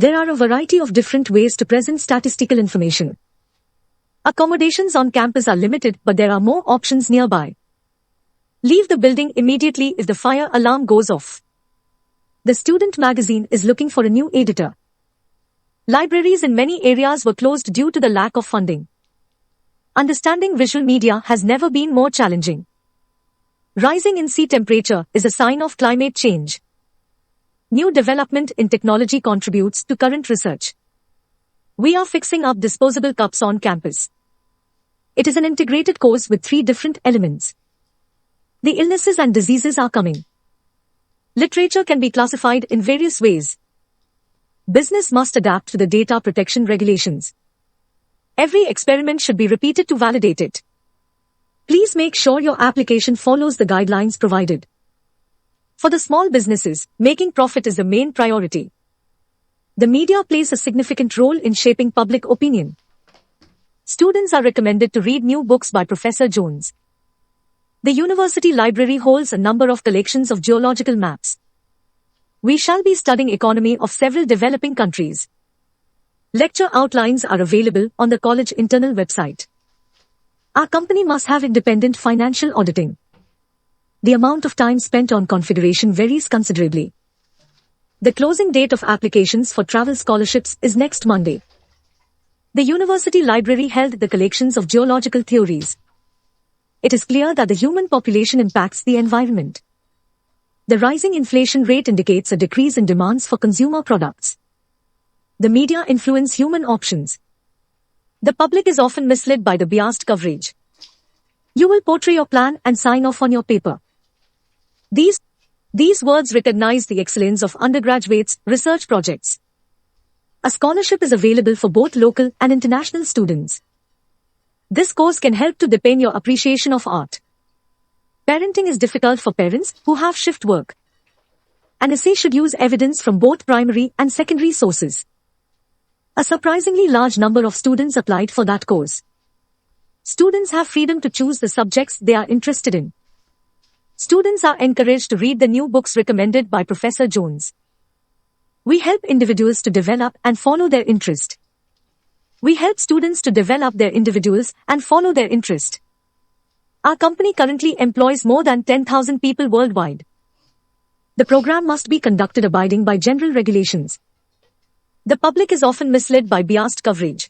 There are a variety of different ways to present statistical information. Accommodations on campus are limited, but there are more options nearby. Leave the building immediately if the fire alarm goes off. The student magazine is looking for a new editor. Libraries in many areas were closed due to the lack of funding. Understanding visual media has never been more challenging. Rising in sea temperature is a sign of climate change. New development in technology contributes to current research. We are fixing up disposable cups on campus. It is an integrated course with 3 different elements. The illnesses and diseases are coming. Literature can be classified in various ways. Business must adapt to the data protection regulations. Every experiment should be repeated to validate it. Please make sure your application follows the guidelines provided. For the small businesses, making profit is the main priority. The media plays a significant role in shaping public opinion. Students are recommended to read new books by Professor Jones. The university library holds a number of collections of geological maps. We shall be studying economy of several developing countries. Lecture outlines are available on the college internal website. Our company must have independent financial auditing. The amount of time spent on configuration varies considerably. The closing date of applications for travel scholarships is next Monday. The university library held the collections of geological theories. It is clear that the human population impacts the environment. The rising inflation rate indicates a decrease in demands for consumer products. The media influence human options. The public is often misled by the biased coverage. You will portray your plan and sign off on your paper. These words recognize the excellence of undergraduates' research projects. A scholarship is available for both local and international students. This course can help to deepen your appreciation of art. Parenting is difficult for parents who have shift work. An essay should use evidence from both primary and secondary sources. A surprisingly large number of students applied for that course. Students have freedom to choose the subjects they are interested in. Students are encouraged to read the new books recommended by Professor Jones. We help individuals to develop and follow their interest. We help students to develop their individuals and follow their interest. Our company currently employs more than 10,000 people worldwide. The program must be conducted abiding by general regulations. The public is often misled by biased coverage.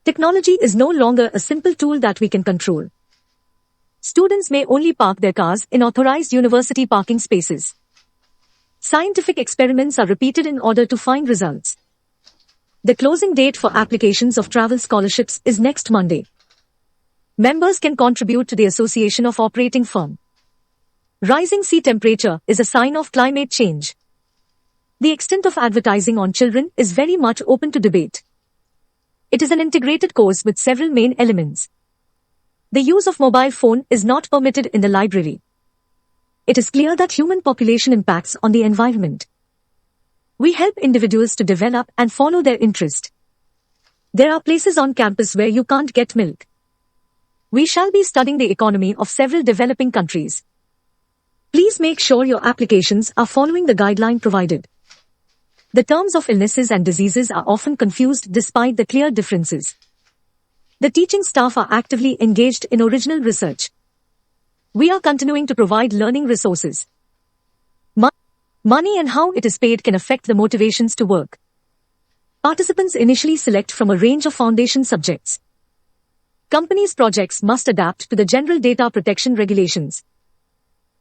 Technology is no longer a simple tool that we can control. Students may only park their cars in authorized university parking spaces. Scientific experiments are repeated in order to find results. The closing date for applications of travel scholarships is next Monday. Members can contribute to the Association of Operating Firm. Rising sea temperature is a sign of climate change. The extent of advertising on children is very much open to debate. It is an integrated course with several main elements. The use of mobile phone is not permitted in the library. It is clear that human population impacts on the environment. We help individuals to develop and follow their interest. There are places on campus where you can't get milk. We shall be studying the economy of several developing countries. Please make sure your applications are following the guideline provided. The terms of illnesses and diseases are often confused despite the clear differences. The teaching staff are actively engaged in original research. We are continuing to provide learning resources. Money and how it is paid can affect the motivations to work. Participants initially select from a range of foundation subjects. Companies' projects must adapt to the general data protection regulations.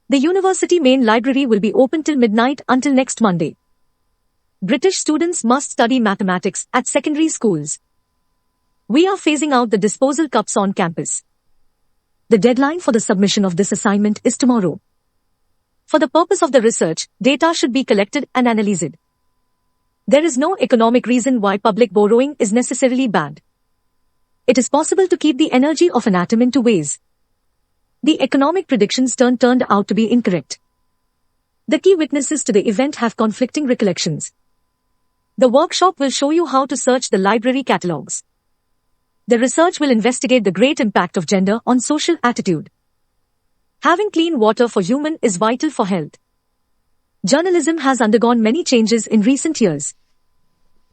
The university main library will be open till midnight until next Monday. British students must study mathematics at secondary schools. We are phasing out the disposal cups on campus. The deadline for the submission of this assignment is tomorrow. For the purpose of the research, data should be collected and analyzed. There is no economic reason why public borrowing is necessarily bad. It is possible to keep the energy of an atom in 2 ways. The economic predictions turned out to be incorrect. The key witnesses to the event have conflicting recollections. The workshop will show you how to search the library catalogs. The research will investigate the great impact of gender on social attitude. Having clean water for human is vital for health. Journalism has undergone many changes in recent years.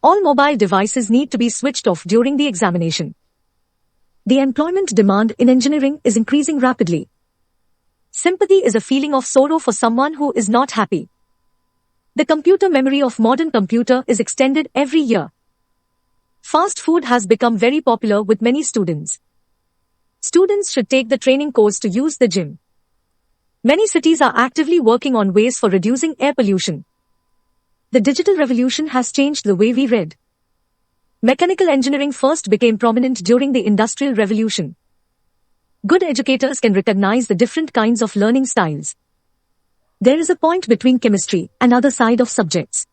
All mobile devices need to be switched off during the examination. The employment demand in engineering is increasing rapidly. Sympathy is a feeling of sorrow for someone who is not happy. The computer memory of modern computer is extended every year. Fast food has become very popular with many students. Students should take the training course to use the gym. Many cities are actively working on ways for reducing air pollution. The digital revolution has changed the way we read. Mechanical engineering first became prominent during the Industrial Revolution. Good educators can recognize the different kinds of learning styles. There is a point between chemistry and other side of subjects.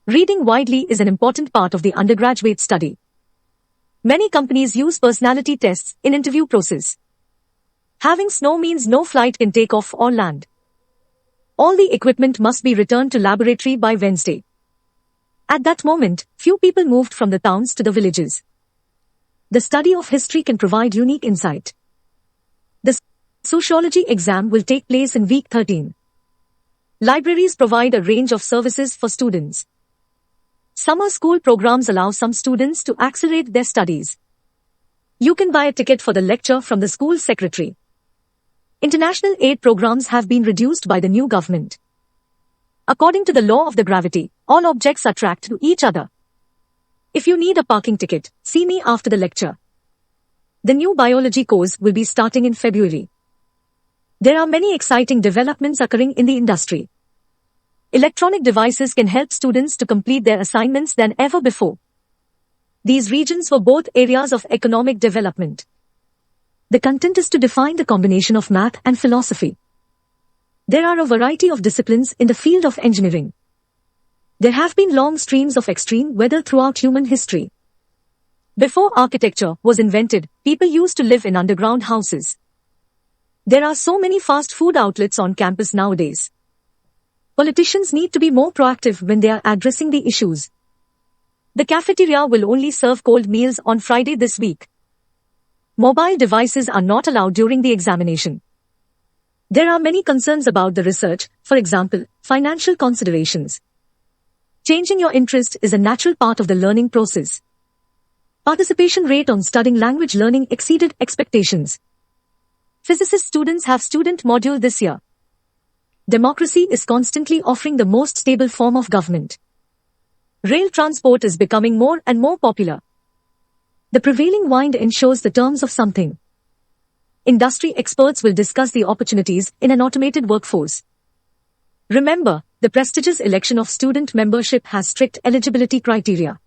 Reading widely is an important part of the undergraduate study. Many companies use personality tests in interview process. Having snow means no flight can take off or land. All the equipment must be returned to laboratory by Wednesday. At that moment, few people moved from the towns to the villages. The study of history can provide unique insight. The sociology exam will take place in week 13. Libraries provide a range of services for students. Summer school programs allow some students to accelerate their studies. You can buy a ticket for the lecture from the school secretary. International aid programs have been reduced by the new government. According to the law of the gravity, all objects attract to each other. If you need a parking ticket, see me after the lecture. The new biology course will be starting in February. There are many exciting developments occurring in the industry. Electronic devices can help students to complete their assignments than ever before. These regions were both areas of economic development. The content is to define the combination of math and philosophy. There are a variety of disciplines in the field of engineering. There have been long streams of extreme weather throughout human history. Before architecture was invented, people used to live in underground houses. There are so many fast food outlets on campus nowadays. Politicians need to be more proactive when they are addressing the issues. The cafeteria will only serve cold meals on Friday this week. Mobile devices are not allowed during the examination. There are many concerns about the research, for example, financial considerations. Changing your interest is a natural part of the learning process. Participation rate on studying language learning exceeded expectations. Physicist students have student module this year. Democracy is constantly offering the most stable form of government. Rail transport is becoming more and more popular. The prevailing wind ensures the terms of something. Industry experts will discuss the opportunities in an automated workforce. Remember, the prestigious election of student membership has strict eligibility criteria.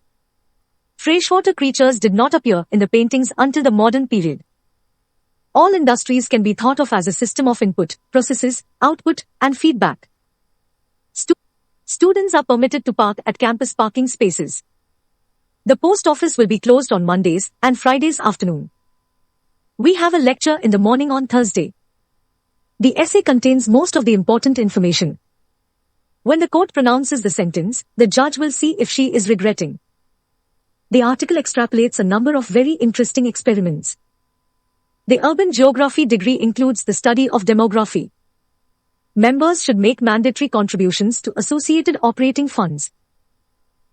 Freshwater creatures did not appear in the paintings until the modern period. All industries can be thought of as a system of input, processes, output, and feedback. Students are permitted to park at campus parking spaces. The post office will be closed on Mondays and Fridays afternoon. We have a lecture in the morning on Thursday. The essay contains most of the important information. When the court pronounces the sentence, the judge will see if she is regretting. The article extrapolates a number of very interesting experiments. The urban geography degree includes the study of demography. Members should make mandatory contributions to associated operating funds.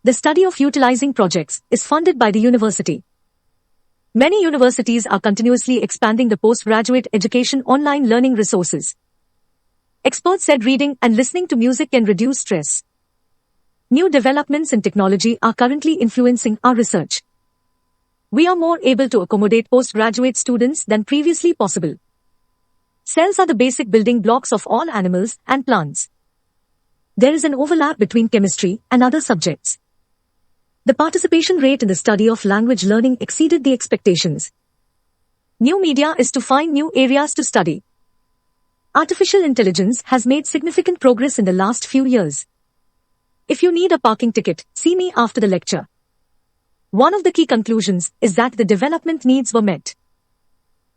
The study of utilizing projects is funded by the university. Many universities are continuously expanding the postgraduate education online learning resources. Experts said reading and listening to music can reduce stress. New developments in technology are currently influencing our research. We are more able to accommodate postgraduate students than previously possible. Cells are the basic building blocks of all animals and plants. There is an overlap between chemistry and other subjects. The participation rate in the study of language learning exceeded the expectations. New media is to find new areas to study. Artificial intelligence has made significant progress in the last few years. If you need a parking ticket, see me after the lecture. One of the key conclusions is that the development needs were met.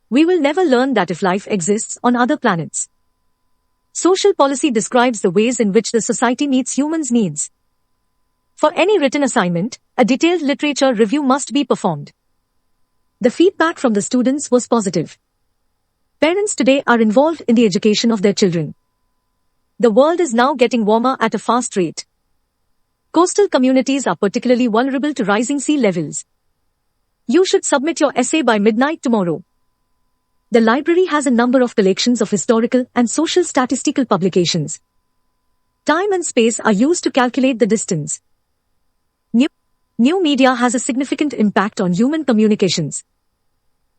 We will never learn that if life exists on other planets. Social policy describes the ways in which the society meets humans' needs. For any written assignment, a detailed literature review must be performed. The feedback from the students was positive. Parents today are involved in the education of their children. The world is now getting warmer at a fast rate. Coastal communities are particularly vulnerable to rising sea levels. You should submit your essay by midnight tomorrow. The library has a number of collections of historical and social statistical publications. Time and space are used to calculate the distance. New media has a significant impact on human communications.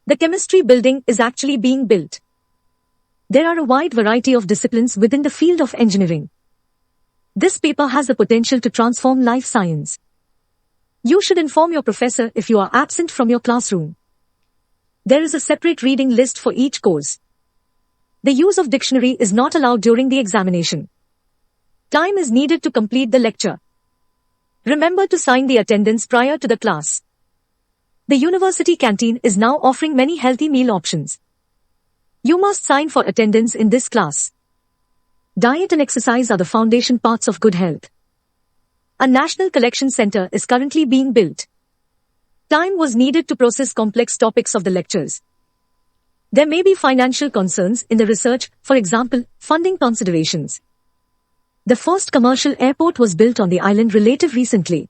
The chemistry building is actually being built. There are a wide variety of disciplines within the field of engineering. This paper has the potential to transform life science. You should inform your professor if you are absent from your classroom. There is a separate reading list for each course. The use of dictionary is not allowed during the examination. Time is needed to complete the lecture. Remember to sign the attendance prior to the class. The university canteen is now offering many healthy meal options. You must sign for attendance in this class. Diet and exercise are the foundation parts of good health. A national collection center is currently being built. Time was needed to process complex topics of the lectures. There may be financial concerns in the research, for example, funding considerations. The first commercial airport was built on the island relatively recently.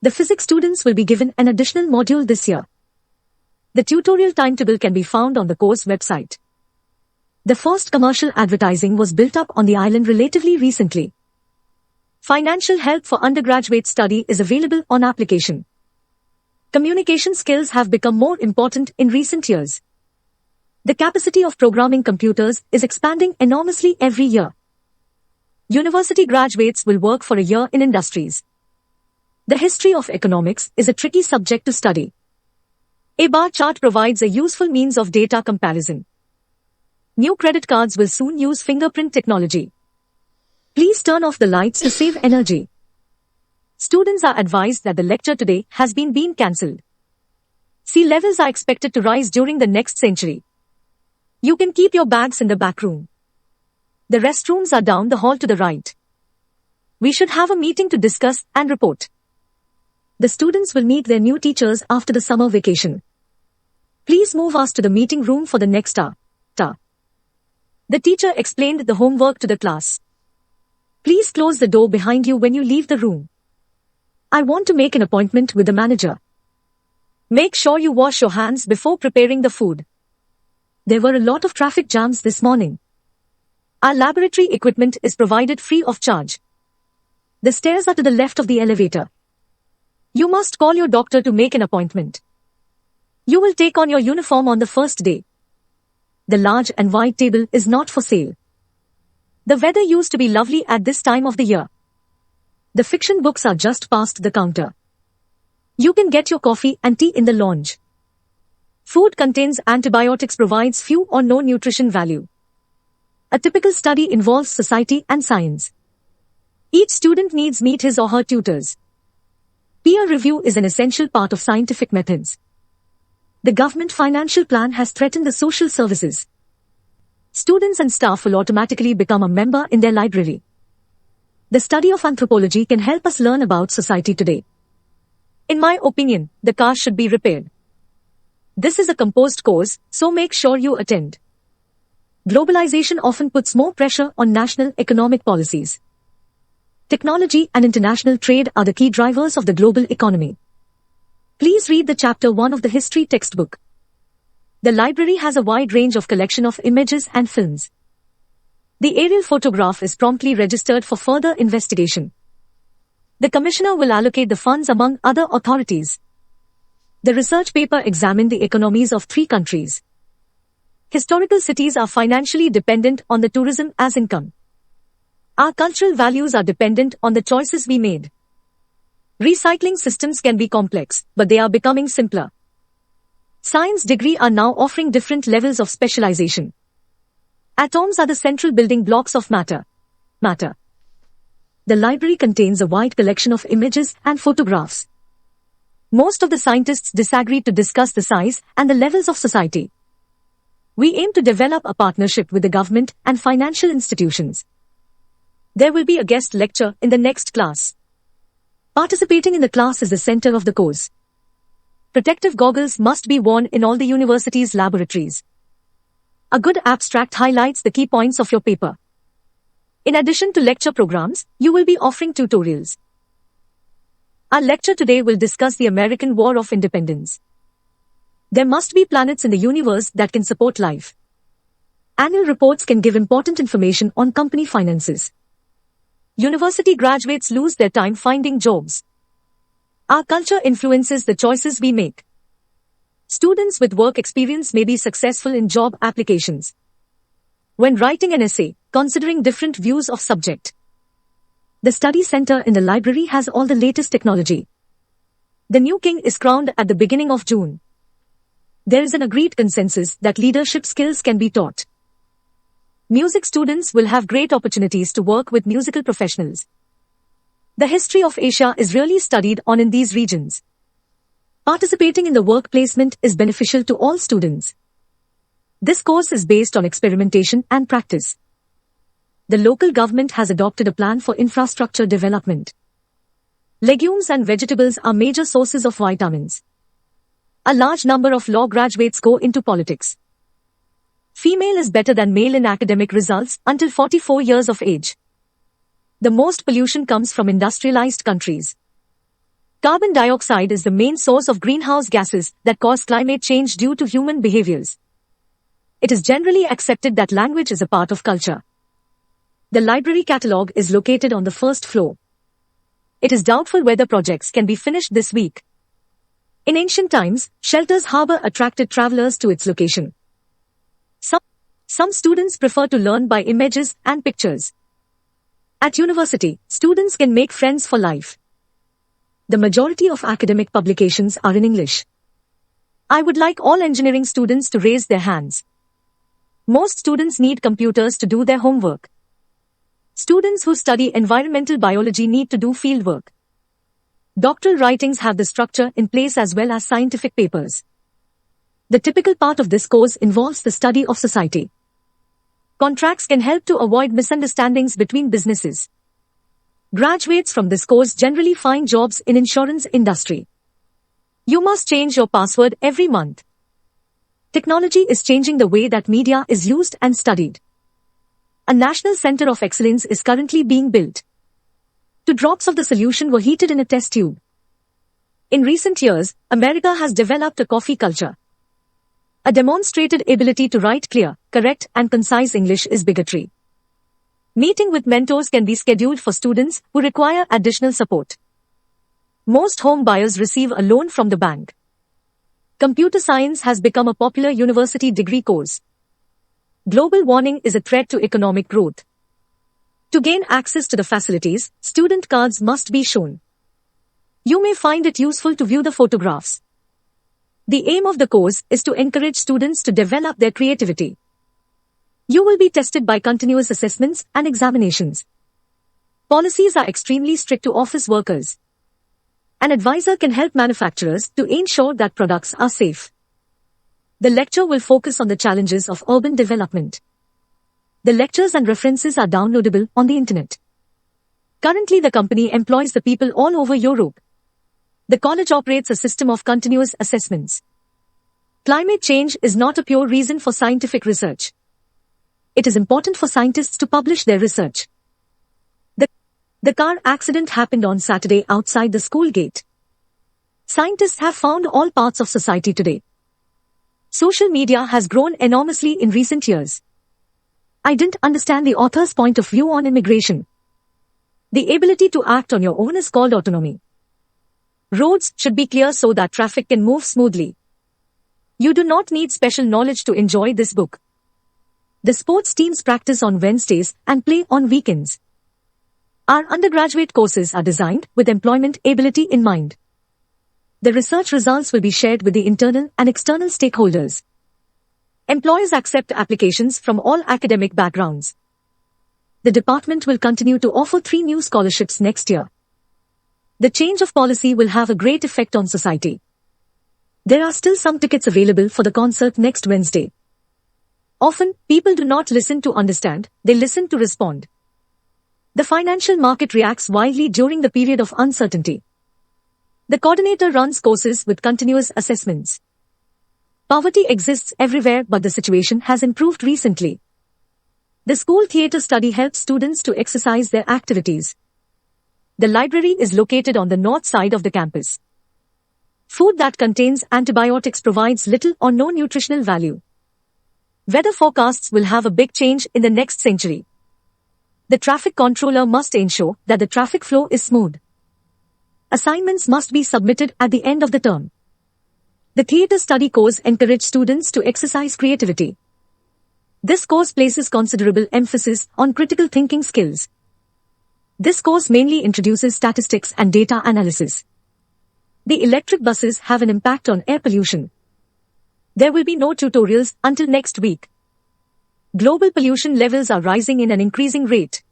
The physics students will be given an additional module this year. The tutorial timetable can be found on the course website. The first commercial advertising was built up on the island relatively recently. Financial help for undergraduate study is available on application. Communication skills have become more important in recent years. The capacity of programming computers is expanding enormously every year. University graduates will work for a year in industries. The history of economics is a tricky subject to study. A bar chart provides a useful means of data comparison. New credit cards will soon use fingerprint technology. Please turn off the lights to save energy. Students are advised that the lecture today has been cancelled. Sea levels are expected to rise during the next century. You can keep your bags in the back room. The restrooms are down the hall to the right. We should have a meeting to discuss and report. The students will meet their new teachers after the summer vacation. Please move us to the meeting room for the next hour. The teacher explained the homework to the class. Please close the door behind you when you leave the room. I want to make an appointment with the manager. Make sure you wash your hands before preparing the food. There were a lot of traffic jams this morning. Our laboratory equipment is provided free of charge. The stairs are to the left of the elevator. You must call your doctor to make an appointment. You will take on your uniform on the first day. The large and wide table is not for sale. The weather used to be lovely at this time of the year. The fiction books are just past the counter. You can get your coffee and tea in the lounge. Food contains antibiotics, provides few or no nutrition value. A typical study involves society and science. Each student needs meet his or her tutors. Peer review is an essential part of scientific methods. The government financial plan has threatened the social services. Students and staff will automatically become a member in their library. The study of anthropology can help us learn about society today. In my opinion, the car should be repaired. This is a composed course, so make sure you attend. Globalization often puts more pressure on national economic policies. Technology and international trade are the key drivers of the global economy. Please read the chapter 1 of the history textbook. The library has a wide range of collection of images and films. The aerial photograph is promptly registered for further investigation. The commissioner will allocate the funds among other authorities. The research paper examined the economies of 3 countries. Historical cities are financially dependent on the tourism as income. Our cultural values are dependent on the choices we made. Recycling systems can be complex, but they are becoming simpler. Science degree are now offering different levels of specialization. Atoms are the central building blocks of matter. The library contains a wide collection of images and photographs. Most of the scientists disagreed to discuss the size and the levels of society. We aim to develop a partnership with the government and financial institutions. There will be a guest lecture in the next class. Participating in the class is the center of the course. Protective goggles must be worn in all the university's laboratories. A good abstract highlights the key points of your paper. In addition to lecture programs, you will be offering tutorials. Our lecture today will discuss the American War of Independence. There must be planets in the universe that can support life. Annual reports can give important information on company finances. University graduates lose their time finding jobs. Our culture influences the choices we make. Students with work experience may be successful in job applications. When writing an essay, considering different views of subject. The study center in the library has all the latest technology. The new king is crowned at the beginning of June. There is an agreed consensus that leadership skills can be taught. Music students will have great opportunities to work with musical professionals. The history of Asia is really studied on in these regions. Participating in the work placement is beneficial to all students. This course is based on experimentation and practice. The local government has adopted a plan for infrastructure development. Legumes and vegetables are major sources of vitamins. A large number of law graduates go into politics. Female is better than male in academic results until 44 years of age. The most pollution comes from industrialized countries. Carbon dioxide is the main source of greenhouse gases that cause climate change due to human behaviors. It is generally accepted that language is a part of culture. The library catalogue is located on the first floor. It is doubtful whether projects can be finished this week. In ancient times, Shelter's Harbor attracted travelers to its location. Some students prefer to learn by images and pictures. At university, students can make friends for life. The majority of academic publications are in English. I would like all engineering students to raise their hands. Most students need computers to do their homework. Students who study environmental biology need to do fieldwork. Doctoral writings have the structure in place as well as scientific papers. The typical part of this course involves the study of society. Contracts can help to avoid misunderstandings between businesses. Graduates from this course generally find jobs in insurance industry. You must change your password every month. Technology is changing the way that media is used and studied. A national center of excellence is currently being built. 2 drops of the solution were heated in a test tube. In recent years, America has developed a coffee culture. A demonstrated ability to write clear, correct, and concise English is bigotry. Meeting with mentors can be scheduled for students who require additional support. Most home buyers receive a loan from the bank. Computer science has become a popular university degree course. Global warming is a threat to economic growth. To gain access to the facilities, student cards must be shown. You may find it useful to view the photographs. The aim of the course is to encourage students to develop their creativity. You will be tested by continuous assessments and examinations. Policies are extremely strict to office workers. An advisor can help manufacturers to ensure that products are safe. The lecture will focus on the challenges of urban development. The lectures and references are downloadable on the internet. Currently, the company employs the people all over Europe. The college operates a system of continuous assessments. Climate change is not a pure reason for scientific research. It is important for scientists to publish their research. The car accident happened on Saturday outside the school gate. Scientists have found all parts of society today. Social media has grown enormously in recent years. I didn't understand the author's point of view on immigration. The ability to act on your own is called autonomy. Roads should be clear so that traffic can move smoothly. You do not need special knowledge to enjoy this book. The sports teams practice on Wednesdays and play on weekends. Our undergraduate courses are designed with employment ability in mind. The research results will be shared with the internal and external stakeholders. Employers accept applications from all academic backgrounds. The department will continue to offer 3 new scholarships next year. The change of policy will have a great effect on society. There are still some tickets available for the concert next Wednesday. Often, people do not listen to understand, they listen to respond. The financial market reacts wildly during the period of uncertainty. The coordinator runs courses with continuous assessments. Poverty exists everywhere, but the situation has improved recently. The school theatre study helps students to exercise their activities. The library is located on the north side of the campus. Food that contains antibiotics provides little or no nutritional value. Weather forecasts will have a big change in the next century. The traffic controller must ensure that the traffic flow is smooth. Assignments must be submitted at the end of the term. The theatre study course encourages students to exercise creativity. This course places considerable emphasis on critical thinking skills. This course mainly introduces statistics and data analysis. The electric buses have an impact on air pollution. There will be no tutorials until next week. Global pollution levels are rising in an increasing rate.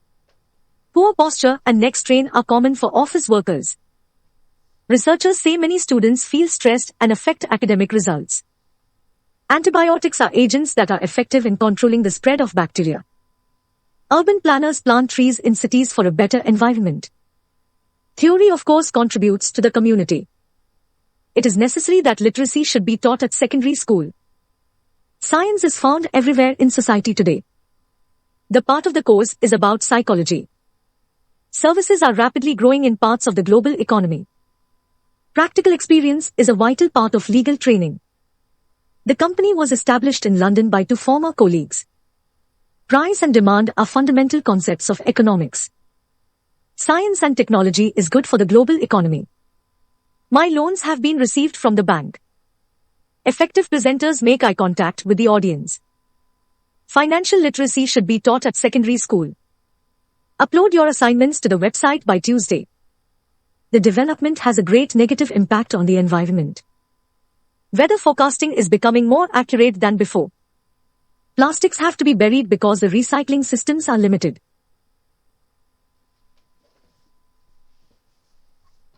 Poor posture and neck strain are common for office workers. Researchers say many students feel stressed and affect academic results. Antibiotics are agents that are effective in controlling the spread of bacteria. Urban planners plant trees in cities for a better environment. Theory, of course, contributes to the community. It is necessary that literacy should be taught at secondary school. Science is found everywhere in society today. The part of the course is about psychology. Services are rapidly growing in parts of the global economy. Practical experience is a vital part of legal training. The company was established in London by two former colleagues. Price and demand are fundamental concepts of economics. Science and technology is good for the global economy. My loans have been received from the bank. Effective presenters make eye contact with the audience. Financial literacy should be taught at secondary school. Upload your assignments to the website by Tuesday. The development has a great negative impact on the environment. Weather forecasting is becoming more accurate than before. Plastics have to be buried because the recycling systems are limited.